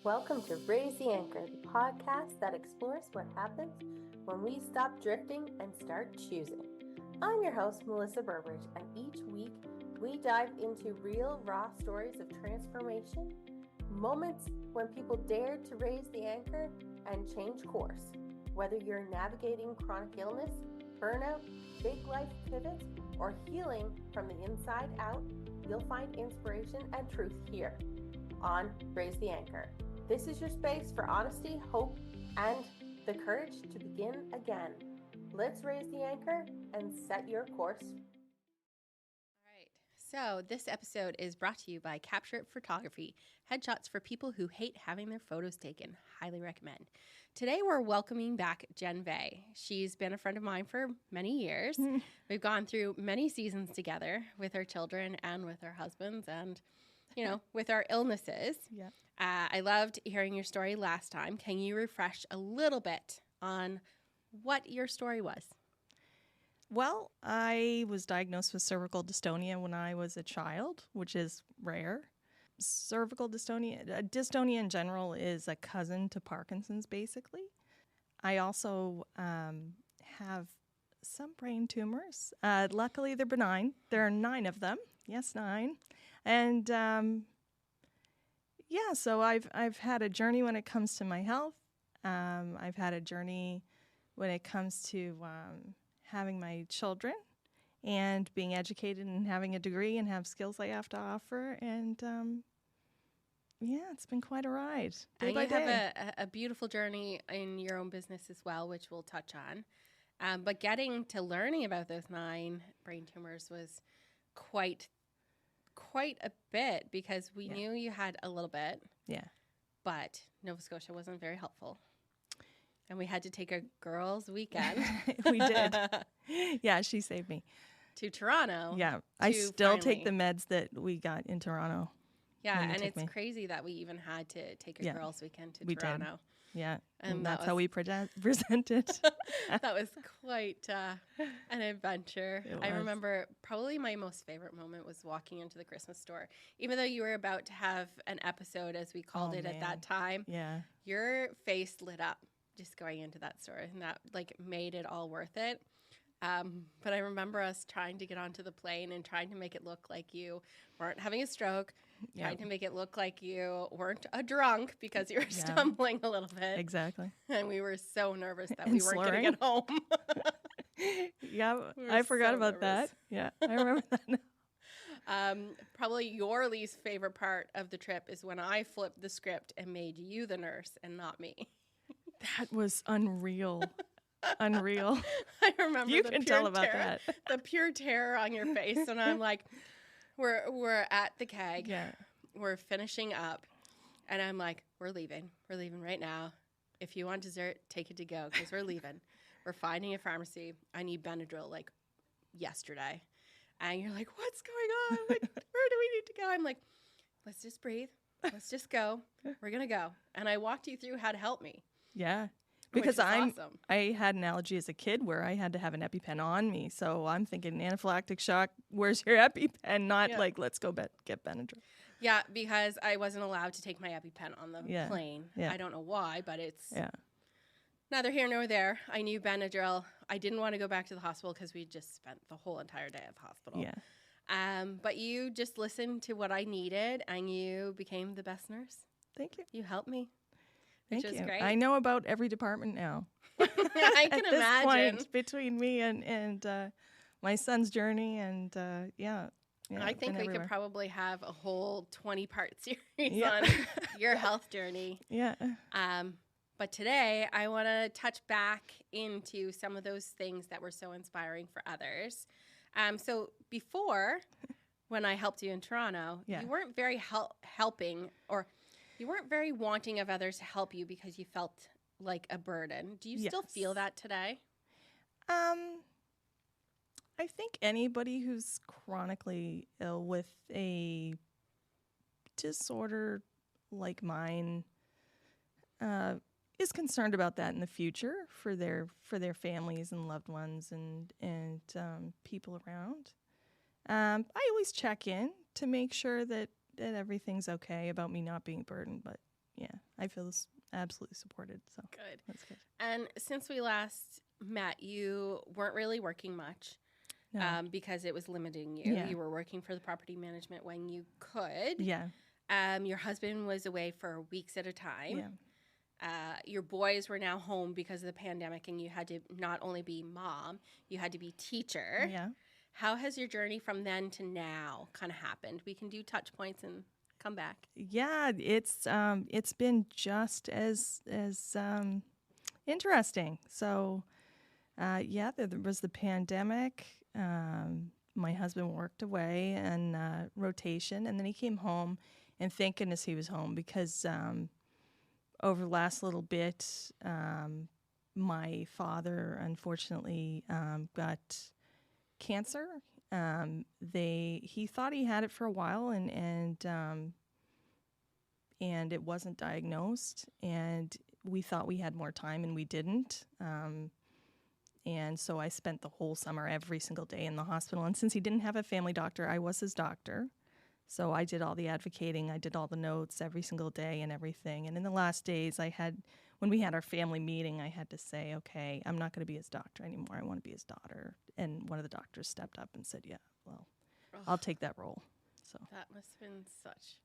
Welcome to Raise the Anchor, the podcast that explores what happens when we stop drifting and start choosing. I'm your host, Melissa Burbridge, and each week we dive into real, raw stories of transformation, moments when people dared to raise the anchor and change course. Whether you're navigating chronic illness, burnout, big life pivots, or healing from the inside out, you'll find inspiration and truth here on Raise the Anchor. This is your space for honesty, hope, and the courage to begin again. Let's raise the anchor and set your course. All right. So this episode is brought to you by Capture It Photography, headshots for people who hate having their photos taken. Highly recommend. Today we're welcoming back Jen Vey. She's been a friend of mine for many years. We've gone through many seasons together with our children and with our husbands and, you know, with our illnesses. Yeah. I loved hearing your story last time. Can you refresh a little bit on what your story was? Well, I was diagnosed with cervical dystonia when I was a child, which is rare. Cervical dystonia, dystonia in general, is a cousin to Parkinson's, basically. I also have some brain tumors. Luckily, they're benign. There are 9 of them. Yes, 9. And so I've had a journey when it comes to my health. I've had a journey when it comes to having my children and being educated and having a degree and have skills I have to offer. And it's been quite a ride. And you have a beautiful journey in your own business as well, which we'll touch on. But getting to learning about those 9 brain tumors was quite a bit because we knew you had a little bit. Yeah. But Nova Scotia wasn't very helpful. And we had to take a girls' weekend. We did. Yeah, she saved me. To Toronto. Yeah. I still take the meds that we got in Toronto. Yeah, and it's crazy that we even had to take a girls' weekend to Toronto. Did. Yeah, and that's how we presented. That was quite an adventure. I remember probably my most favorite moment was walking into the Christmas store. Even though you were about to have an episode, as we called it at that time, your face lit up just going into that store, and that made it all worth it. But I remember us trying to get onto the plane and trying to make it look like you weren't having a stroke, trying to make it look like you weren't a drunk because you were stumbling a little bit. Exactly. And we were so nervous that we weren't going to get home. I forgot about that. Yeah, I remember that now. Probably your least favorite part of the trip is when I flipped the script and made you the nurse and not me. That was unreal. Unreal. I remember you can tell about that. The pure terror on your face, and I'm like, we're at the keg, we're finishing up, and I'm like, we're leaving right now. If you want dessert, take it to go because we're leaving. We're finding a pharmacy. I need Benadryl yesterday, and you're like, what's going on? Where do we need to go? I'm like, let's just breathe. Let's just go. We're gonna go. And I walked you through how to help me. Yeah. Because I had an allergy as a kid where I had to have an EpiPen on me. So I'm thinking anaphylactic shock, where's your EpiPen? Not let's go get Benadryl. Yeah, because I wasn't allowed to take my EpiPen on the plane. Yeah. I don't know why, but it's neither here nor there. I knew Benadryl. I didn't want to go back to the hospital because we just spent the whole entire day at the hospital. Yeah. But you just listened to what I needed, and you became the best nurse. Thank you. You helped me. Thank which you. is great. I know about every department now. I can At imagine. This point, between me and my son's journey, and I think we could probably have a whole 20-part series on your health journey. Yeah. But today, I want to touch back into some of those things that were so inspiring for others. So before, when I helped you in Toronto, you weren't very helping, or you weren't very wanting of others to help you because you felt like a burden. Do you still feel that today? I think anybody who's chronically ill with a disorder like mine is concerned about that in the future for their families and loved ones and people around. I always check in to make sure that everything's okay about me not being burdened, but I feel absolutely supported. So Good. that's good. And since we last met, you weren't really working much. No. Because it was limiting you. Yeah. You were working for the property management when you could. Yeah. Your husband was away for weeks at a time. Yeah. Your boys were now home because of the pandemic, and you had to not only be mom, you had to be teacher. Yeah. How has your journey from then to now kind of happened? We can do touch points and come back. Yeah, it's been just as interesting. So, there was the pandemic. My husband worked away and rotation, and then he came home, and thank goodness he was home because over the last little bit, my father unfortunately got cancer. He thought he had it for a while, and it wasn't diagnosed, and we thought we had more time, and we didn't. And so I spent the whole summer every single day in the hospital. And since he didn't have a family doctor, I was his doctor. So I did all the advocating. I did all the notes every single day and everything. And in the last days, when we had our family meeting, I had to say, okay, I'm not going to be his doctor anymore. I want to be his daughter. And one of the doctors stepped up and said, yeah, well, I'll take that role. So that must have been such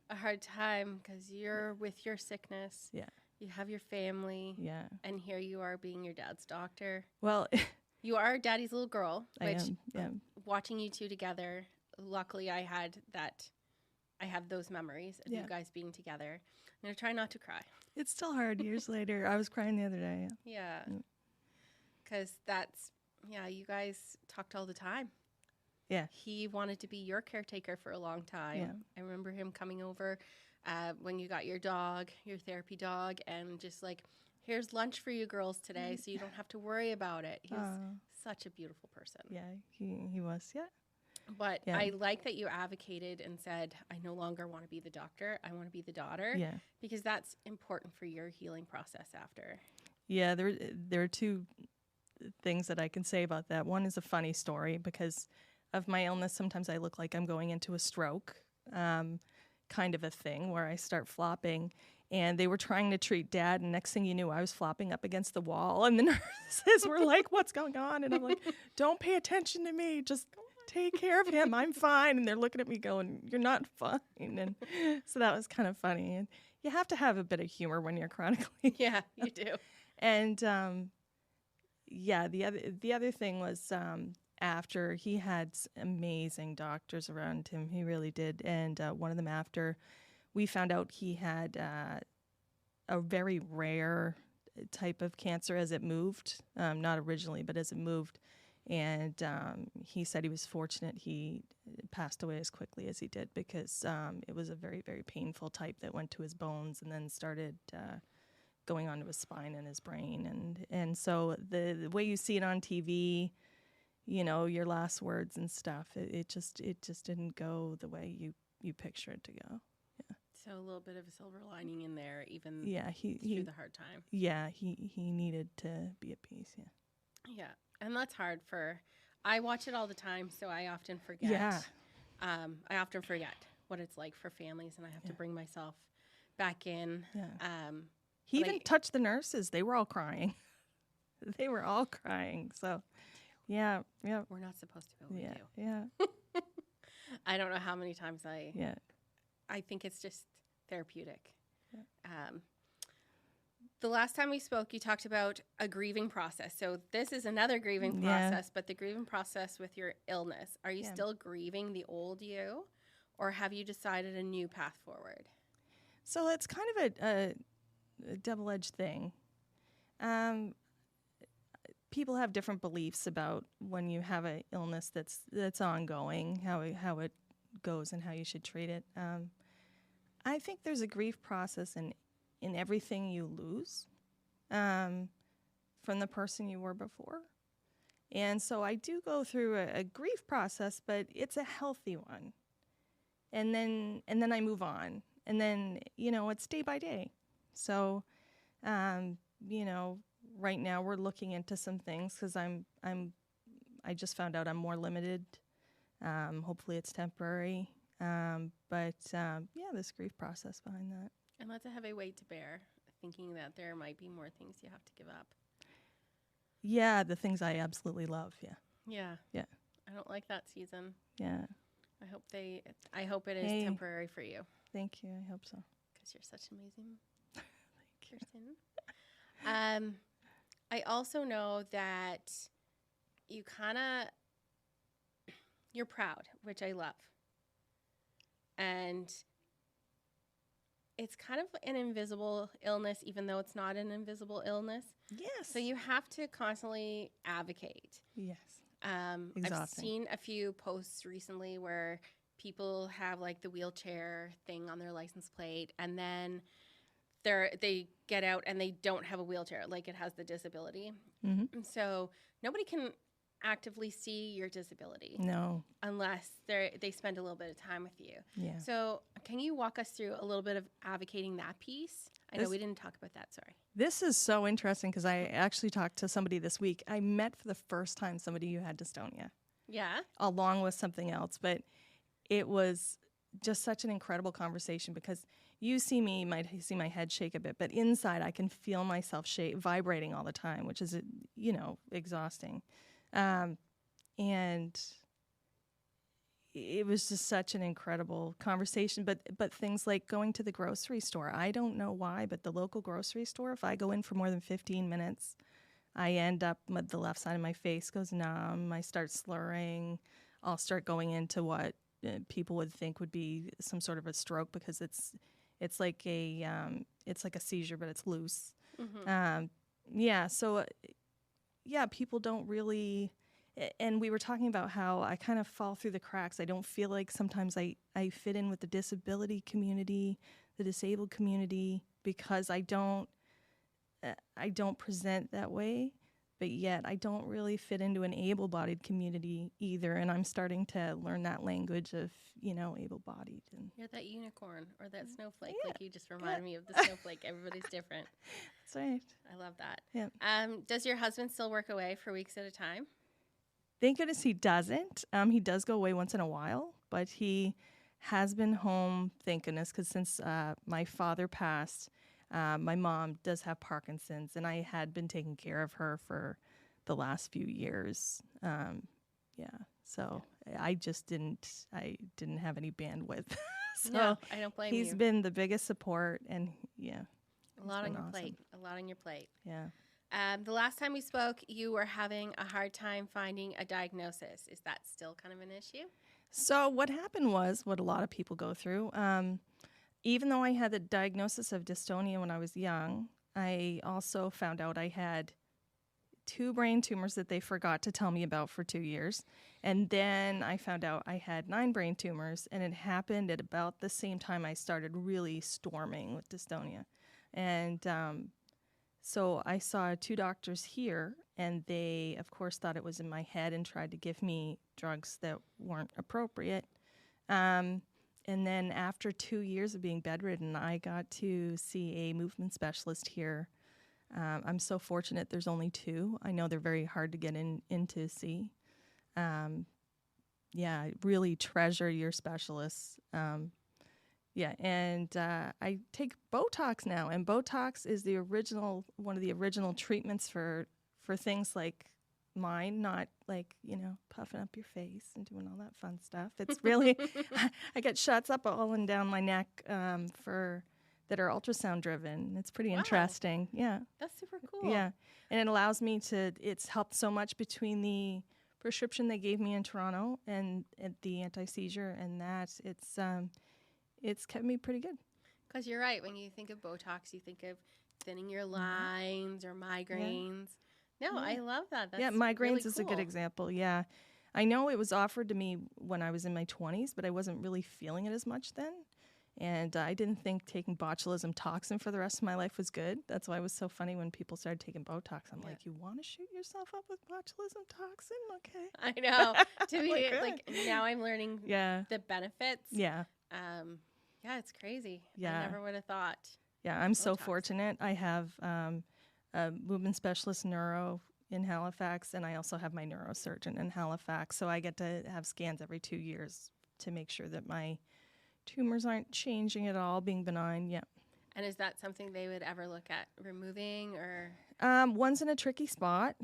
a hard time because you're with your sickness. Yeah. You have your family. Yeah. And here you are being your dad's doctor. Well, you are daddy's little girl, which I am. Yeah. Watching you two together, luckily I have those memories of you guys being together. I'm going to try not to cry. It's still hard years later. I was crying the other day. Yeah. Because you guys talked all the time. Yeah. He wanted to be your caretaker for a long time. Yeah. I remember him coming over when you got your dog, your therapy dog, and just like, here's lunch for you girls today so you don't have to worry about it. He was such a beautiful person. Yeah, he was, yeah. But I like that you advocated and said, I no longer want to be the doctor. I want to be the daughter. Yeah. Because that's important for your healing process after. Yeah, there are two things that I can say about that. One is a funny story because of my illness. Sometimes I look like I'm going into a stroke. Kind of a thing where I start flopping, and they were trying to treat Dad, and next thing you knew, I was flopping up against the wall, and the nurses were like, what's going on? And I'm like, don't pay attention to me, just take care of him, I'm fine. And they're looking at me going, you're not fine. And so that was kind of funny, and you have to have a bit of humor when you're chronically Yeah, you do. And the other thing was after he had amazing doctors around him, he really did. And one of them, after we found out he had a very rare type of cancer as it moved, not originally, but as it moved. And he said he was fortunate he passed away as quickly as he did because it was a very, very painful type that went to his bones and then started going onto his spine and his brain. And so the way you see it on TV, you know, your last words and stuff, it just didn't go the way you picture it to go. Yeah. So a little bit of a silver lining in there, even through the hard time. Yeah, he needed to be at peace. Yeah. Yeah, and that's hard I watch it all the time, so I often forget. Yeah. I often forget what it's like for families, and I have to bring myself back in. Yeah. He even touched the nurses. They were all crying. So. Yeah, yeah. We're not supposed to, but we do. Yeah. I don't know how many times I think it's just therapeutic. Yeah. The last time we spoke, you talked about a grieving process. So this is another grieving process, but the grieving process with your illness. Are you still grieving the old you, or have you decided a new path forward? So it's kind of a double-edged thing. People have different beliefs about when you have an illness that's ongoing, how it goes and how you should treat it. I think there's a grief process in everything you lose from the person you were before. And so I do go through a grief process, but it's a healthy one. And then I move on. And then, it's day by day. So, right now we're looking into some things because I just found out I'm more limited. Hopefully it's temporary. But this grief process behind that. And that's a heavy weight to bear, thinking that there might be more things you have to give up. Yeah, the things I absolutely love. Yeah. Yeah. Yeah. I don't like that season. Yeah. I hope it is temporary for you. Thank you. I hope so. Because you're such an amazing person. I also know that you're proud, which I love. And it's kind of an invisible illness, even though it's not an invisible illness. Yes. So you have to constantly advocate. Yes. I've seen a few posts recently where people have like the wheelchair thing on their license plate, and then they get out and they don't have a wheelchair, like it has the disability. Mm-hmm. So nobody can actively see your disability. No. Unless they spend a little bit of time with you. Yeah. So can you walk us through a little bit of advocating that piece? I know we didn't talk about that, sorry. This is so interesting because I actually talked to somebody this week. I met for the first time somebody who had dystonia. Yeah. Along with something else. But it was just such an incredible conversation because you see me, you might see my head shake a bit, but inside I can feel myself vibrating all the time, which is, exhausting. And it was just such an incredible conversation. But things like going to the grocery store, I don't know why, but the local grocery store, if I go in for more than 15 minutes, I end up, the left side of my face goes numb. I start slurring. I'll start going into what people would think would be some sort of a stroke because it's like a seizure, but it's loose. Mm-hmm. People don't really. And we were talking about how I kind of fall through the cracks. I don't feel like sometimes I fit in with the disability community, the disabled community, because I don't present that way, but yet I don't really fit into an able-bodied community either. And I'm starting to learn that language of, able-bodied. And you're that unicorn or that snowflake. Yeah. Like you just reminded me of the snowflake. Everybody's different. That's right. I love that. Yeah. Does your husband still work away for weeks at a time? Thank goodness he doesn't. He does go away once in a while, but he has been home, thank goodness, because since my father passed, my mom does have Parkinson's, and I had been taking care of her for the last few years. I just didn't have any bandwidth. So no, I don't blame you. He's been the biggest support, and a lot on your plate. A lot on your plate. Yeah. The last time we spoke, you were having a hard time finding a diagnosis. Is that still kind of an issue? So what happened was what a lot of people go through. Even though I had the diagnosis of dystonia when I was young, I also found out I had 2 brain tumors that they forgot to tell me about for 2 years. And then I found out I had 9 brain tumors, and it happened at about the same time I started really storming with dystonia. And so I saw 2 doctors here, and they, of course, thought it was in my head and tried to give me drugs that weren't appropriate. And then after 2 years of being bedridden, I got to see a movement specialist here. I'm so fortunate there's only 2. I know they're very hard to get in to see. Really treasure your specialists. I take Botox now, and Botox is one of the original treatments for things like mine, not like, puffing up your face and doing all that fun stuff. It's really, I get shots up all and down my neck that are ultrasound driven. It's pretty interesting. Yeah. That's super cool. Yeah. And it allows me it's helped so much between the prescription they gave me in Toronto and the anti-seizure and that it's kept me pretty good. Because you're right. When you think of Botox, you think of thinning your lines or migraines. Yeah. No, I love that. That's migraines really is a good example. Yeah. I know it was offered to me when I was in my 20s, but I wasn't really feeling it as much then. And I didn't think taking botulism toxin for the rest of my life was good. That's why it was so funny when people started taking Botox. I'm like, you want to shoot yourself up with botulism toxin? Okay. I know. To me, now I'm learning the benefits. Yeah. It's crazy. Yeah. I never would have thought. Yeah, I'm so fortunate. I have a movement specialist neuro in Halifax, and I also have my neurosurgeon in Halifax. So I get to have scans every 2 years to make sure that my tumors aren't changing at all, being benign. Yeah. And is that something they would ever look at removing or? One's in a tricky spot,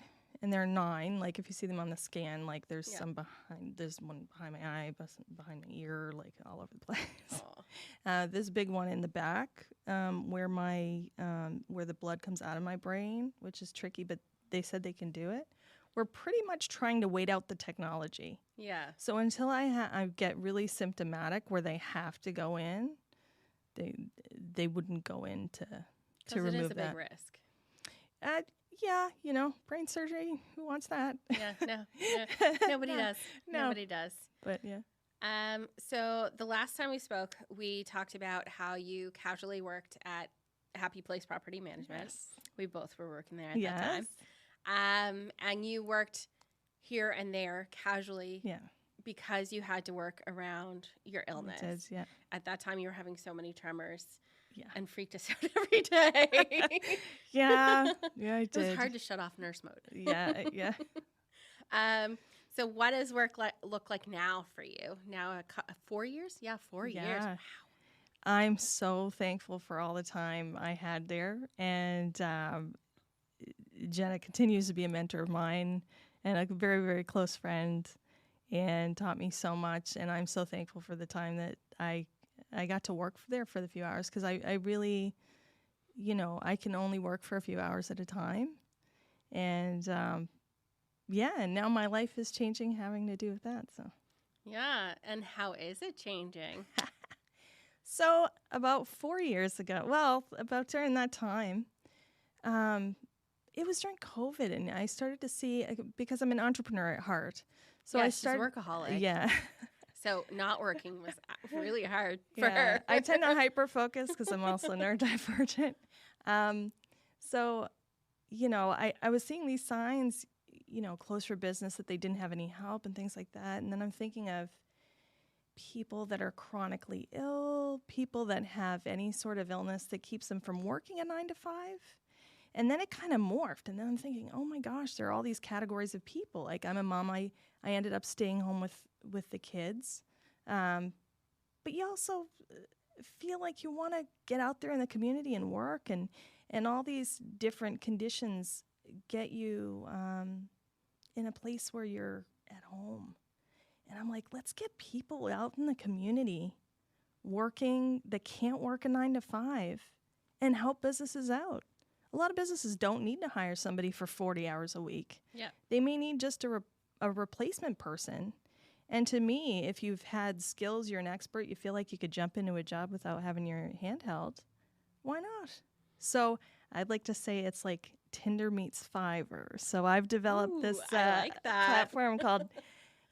and there are 9. Like if you see them on the scan, like there's some behind. There's one behind my eye, behind my ear, like all over the place. This big one in the back, where the blood comes out of my brain, which is tricky, but they said they can do it. We're pretty much trying to wait out the technology. Yeah. So until I get really symptomatic where they have to go in, they wouldn't go in to remove that. It is a big risk. Yeah, brain surgery. Who wants that? Yeah, no. Nobody does. No. Nobody does. But yeah. So the last time we spoke, we talked about how you casually worked at Happy Place Property Management. Yes. We both were working there at that time. And you worked here and there casually because you had to work around your illness. It is, yeah. At that time, you were having so many tremors and freaked us out every day. Yeah, I did. It was hard to shut off nurse mode. Yeah. So what does work look like now for you? Now 4 years? Yeah, 4 years. Wow. I'm so thankful for all the time I had there. And Jenna continues to be a mentor of mine and a very, very close friend and taught me so much. And I'm so thankful for the time that I got to work there for the few hours because I really, I can only work for a few hours at a time. And, and now my life is changing having to do with that. So, yeah. And how is it changing? So about 4 years ago, about during that time, it was during COVID, and I started to see, because I'm an entrepreneur at heart. So I started workaholic. Yeah. So not working was really hard for her. I tend to hyper-focus because I'm also neurodivergent. So, I was seeing these signs, close for business, that they didn't have any help and things like that. And then I'm thinking of people that are chronically ill, people that have any sort of illness that keeps them from working a 9 to 5. And then it kind of morphed. And then I'm thinking, oh my gosh, there are all these categories of people. Like I'm a mom, I ended up staying home with the kids. But you also feel like you want to get out there in the community and work, and all these different conditions get you in a place where you're at home. And I'm like, let's get people out in the community working that can't work a 9 to 5 and help businesses out. A lot of businesses don't need to hire somebody for 40 hours a week. Yeah. They may need just a replacement person. And to me, if you've had skills, you're an expert, you feel like you could jump into a job without having your hand held, why not? So I'd like to say it's like Tinder meets Fiverr. So I've developed this platform called...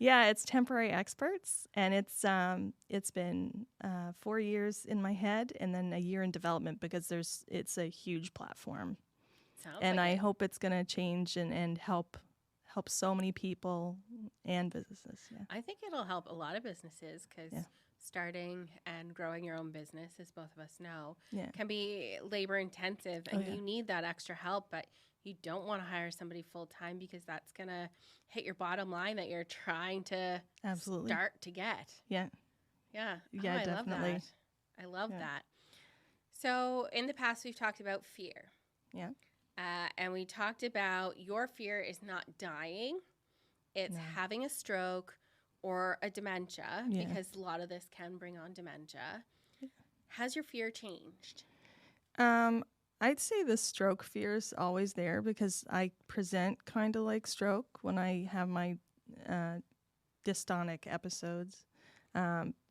Yeah, it's Temporary Experts, and it's been 4 years in my head and then a year in development because it's a huge platform. I hope it's going to change and help so many people and businesses. Yeah. I think it'll help a lot of businesses because starting and growing your own business, as both of us know, can be labor intensive, and you need that extra help, but you don't want to hire somebody full-time because that's going to hit your bottom line that you're trying to start to get. Yeah. Yeah. Yeah, I definitely. love that. I love that. So in the past, we've talked about fear. Yeah. And we talked about your fear is not dying. It's having a stroke or a dementia because a lot of this can bring on dementia. Yeah. Has your fear changed? I'd say the stroke fear is always there because I present kind of like stroke when I have my dystonic episodes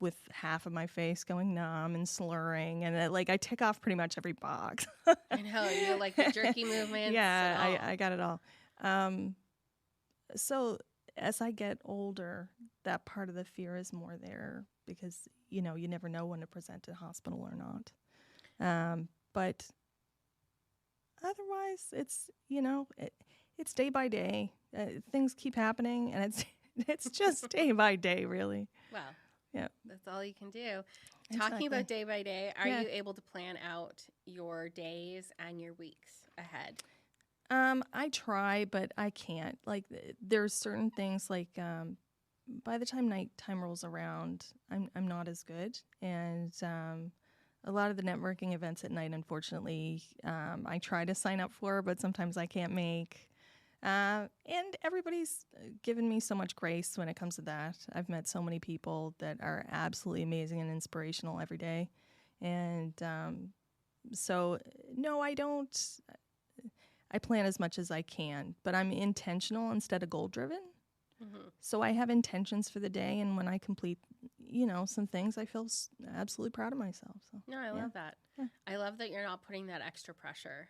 with half of my face going numb and slurring. And I tick off pretty much every box. I know. You like the jerky movements. Yeah, I got it all. So as I get older, that part of the fear is more there because, you never know when to present to hospital or not. But otherwise, it's it's day by day. Things keep happening, and it's just day by day, really. Wow. Yeah, that's all you can do. Exactly. Talking about day by day, are you able to plan out your days and your weeks ahead? I try, but I can't. There's certain things by the time nighttime rolls around, I'm not as good, and a lot of the networking events at night, unfortunately, I try to sign up for, but sometimes I can't make. And everybody's given me so much grace when it comes to that. I've met so many people that are absolutely amazing and inspirational every day. And so, no, I don't. I plan as much as I can, but I'm intentional instead of goal-driven. Mm-hmm. So I have intentions for the day, and when I complete, some things, I feel absolutely proud of myself. So, no, I love that. Yeah. I love that you're not putting that extra pressure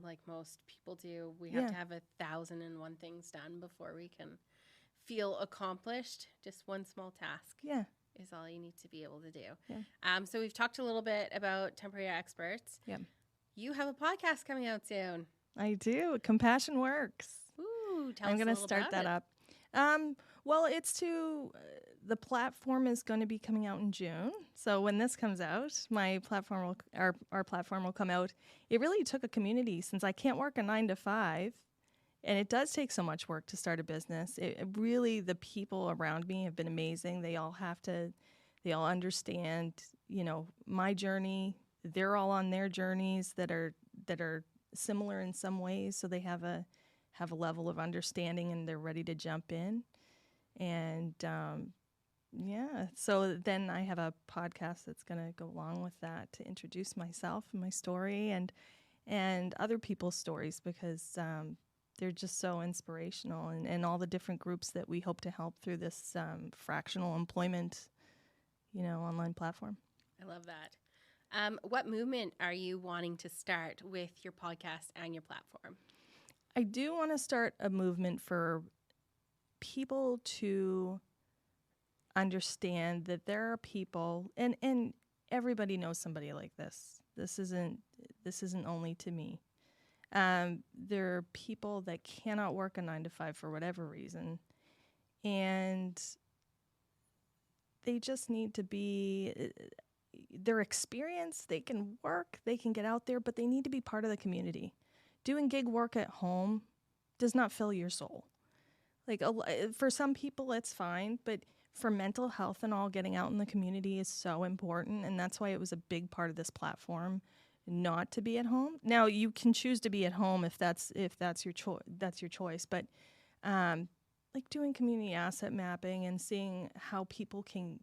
like most people do. We have to have 1,001 things done before we can feel accomplished. Just one small task is all you need to be able to do. Yeah. So we've talked a little bit about temporary experts. Yeah. You have a podcast coming out soon. I do. Compassion Works. Ooh, tell I'm us going to start that up. Well, the platform is going to be coming out in June. So when this comes out, our platform will come out. It really took a community, since I can't work a 9 to 5, and it does take so much work to start a business. Really, the people around me have been amazing. They all understand, my journey. They're all on their journeys that are similar in some ways, so they have a level of understanding, and they're ready to jump in. And so then I have a podcast that's going to go along with that to introduce myself and my story and other people's stories, because they're just so inspirational, and all the different groups that we hope to help through this fractional employment, online platform. I love that. What movement are you wanting to start with your podcast and your platform? I do want to start a movement for people to understand that there are people, and everybody knows somebody like this. This isn't only to me. There are people that cannot work a 9 to 5 for whatever reason, and they just need to be. Their experience, they can work, they can get out there, but they need to be part of the community. Doing gig work at home does not fill your soul. Like, for some people, it's fine, but for mental health and all, getting out in the community is so important, and that's why it was a big part of this platform, not to be at home. Now, you can choose to be at home if that's your choice, but like doing community asset mapping and seeing how people can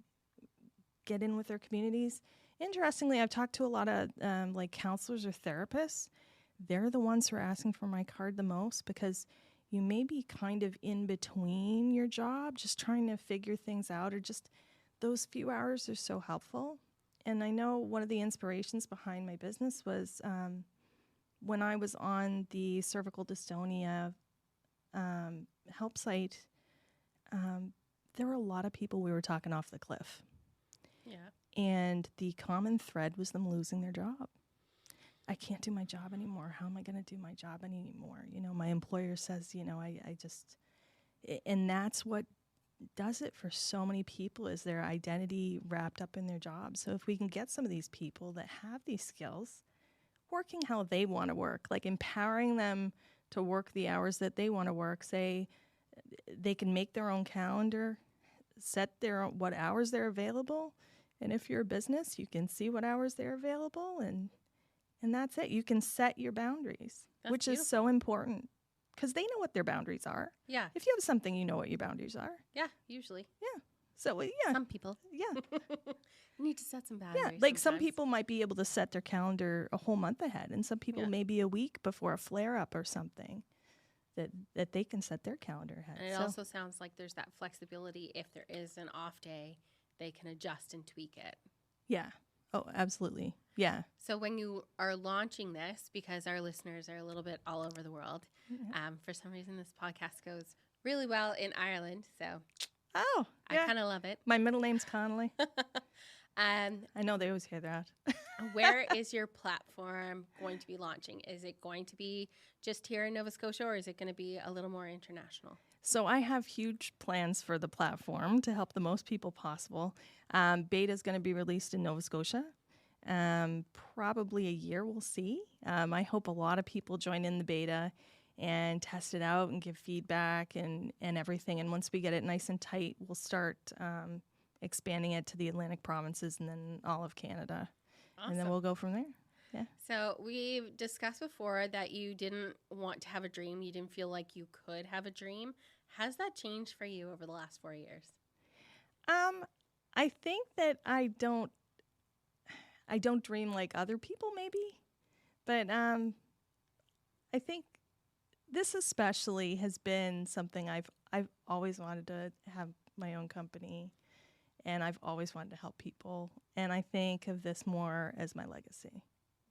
get in with their communities. Interestingly, I've talked to a lot of like counselors or therapists. They're the ones who are asking for my card the most, because you may be kind of in between your job, just trying to figure things out, or just those few hours are so helpful. And I know one of the inspirations behind my business was when I was on the cervical dystonia help site, there were a lot of people we were talking off the cliff. Yeah. And the common thread was them losing their job. I can't do my job anymore. How am I going to do my job anymore? My employer says, I just, and that's what does it for so many people, is their identity wrapped up in their job. So if we can get some of these people that have these skills working how they want to work, like empowering them to work the hours that they want to work, say they can make their own calendar, set what hours they're available. And if you're a business, you can see what hours they're available, and that's it. You can set your boundaries, which is so important, because they know what their boundaries are. Yeah. If you have something, you know what your boundaries are. Yeah, usually. Yeah. So, yeah. Some people. Yeah. You need to set some boundaries. Yeah, like sometimes. Some people might be able to set their calendar a whole month ahead, and some people maybe a week before a flare-up or something that they can set their calendar ahead. And it also sounds like there's that flexibility. If there is an off day, they can adjust and tweak it. Yeah. Oh, absolutely. Yeah. So when you are launching this, because our listeners are a little bit all over the world, for some reason this podcast goes really well in Ireland. So I kind of love it. My middle name's Connolly. I know they always hear that. Where is your platform going to be launching? Is it going to be just here in Nova Scotia, or is it going to be a little more international? So I have huge plans for the platform to help the most people possible. Beta is going to be released in Nova Scotia. Probably a year, we'll see. I hope a lot of people join in the beta and test it out and give feedback and everything. And once we get it nice and tight, we'll start expanding it to the Atlantic provinces and then all of Canada. And then we'll go from there. Yeah. So we've discussed before that you didn't want to have a dream. You didn't feel like you could have a dream. Has that changed for you over the last 4 years? I think that I don't dream like other people maybe, but I think this especially has been something I've always wanted to have my own company, and I've always wanted to help people, and I think of this more as my legacy.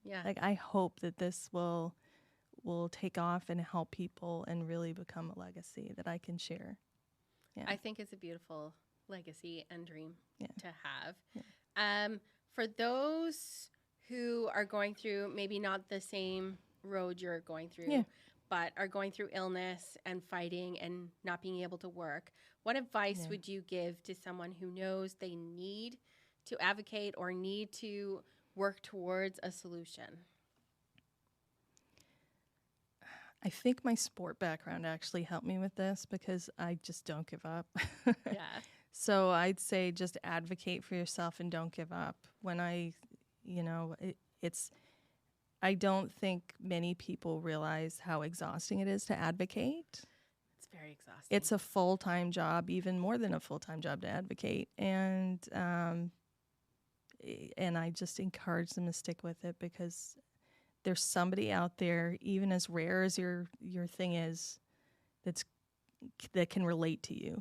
Yeah. Like I hope that this will take off and help people and really become a legacy that I can share. Yeah. I think it's a beautiful legacy and dream to have. Yeah. For those who are going through maybe not the same road you're going through, but are going through illness and fighting and not being able to work, what advice would you give to someone who knows they need to advocate or need to work towards a solution? I think my sport background actually helped me with this because I just don't give up. Yeah. So I'd say just advocate for yourself and don't give up. When I don't think many people realize how exhausting it is to advocate. It's very exhausting. It's a full-time job, even more than a full-time job to advocate. And I just encourage them to stick with it because there's somebody out there, even as rare as your thing is, that can relate to you.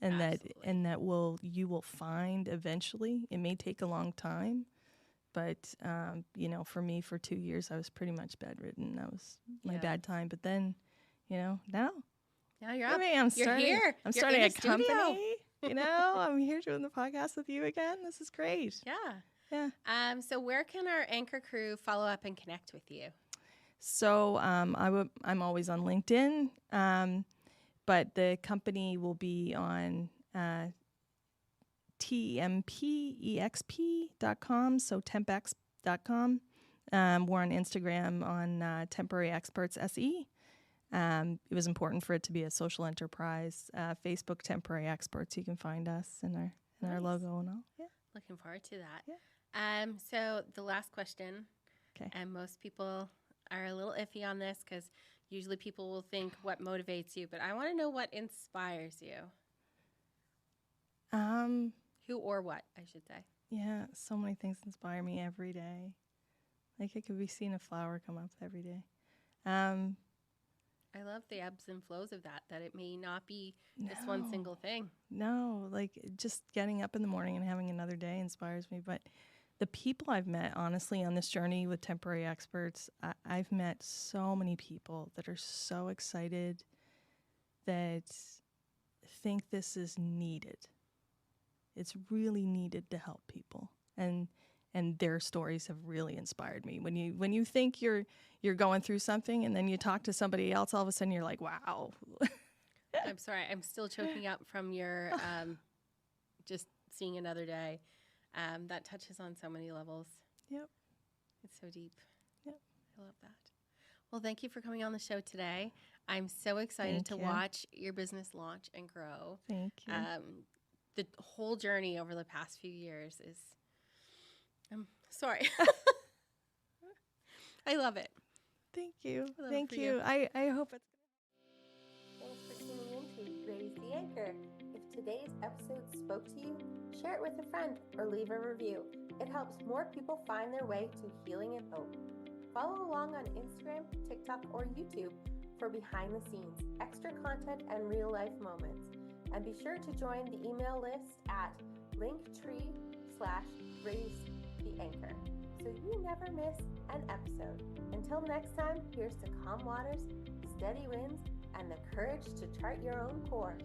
And Absolutely. you will find eventually. It may take a long time, but for me, for 2 years, I was pretty much bedridden. That was my bad time. But then, now you're up. I'm here. I'm You're starting in a the studio. company. I'm here doing the podcast with you again. This is great. Yeah. So where can our anchor crew follow up and connect with you? So I'm always on LinkedIn. But the company will be on tempexp.com, so tempex.com. We're on Instagram on Temporary Experts SE. It was important for it to be a social enterprise. Facebook Temporary Experts, you can find us in our logo and all. Yeah. Looking forward to that. Yeah. So the last question, okay. And most people are a little iffy on this because usually people will think what motivates you, but I want to know what inspires you. Who or what, I should say. Yeah, so many things inspire me every day. Like it could be seeing a flower come up every day. I love the ebbs and flows of that it may not be this one single thing. No, like just getting up in the morning and having another day inspires me. But the people I've met, honestly, on this journey with Temporary Experts, I've met so many people that are so excited, that think this is needed. It's really needed to help people. And their stories have really inspired me. When you think you're going through something and then you talk to somebody else, all of a sudden you're like, wow. I'm sorry. I'm still choking up from your just seeing another day. That touches on so many levels. Yep. It's so deep. Yep. I love that. Well, thank you for coming on the show today. I'm so excited to watch your business launch and grow. Thank you. The whole journey over the past few years is, I'm sorry. I love it. Thank you. Thank you. I hope it's. Thanks for tuning in to Raise the Anchor. If today's episode spoke to you, share it with a friend or leave a review. It helps more people find their way to healing and hope. Follow along on Instagram, TikTok, or YouTube for behind the scenes, extra content, and real life moments. And be sure to join the email list at linktree/raisetheanchor so you never miss an episode. Until next time, here's to calm waters, steady winds, and the courage to chart your own course.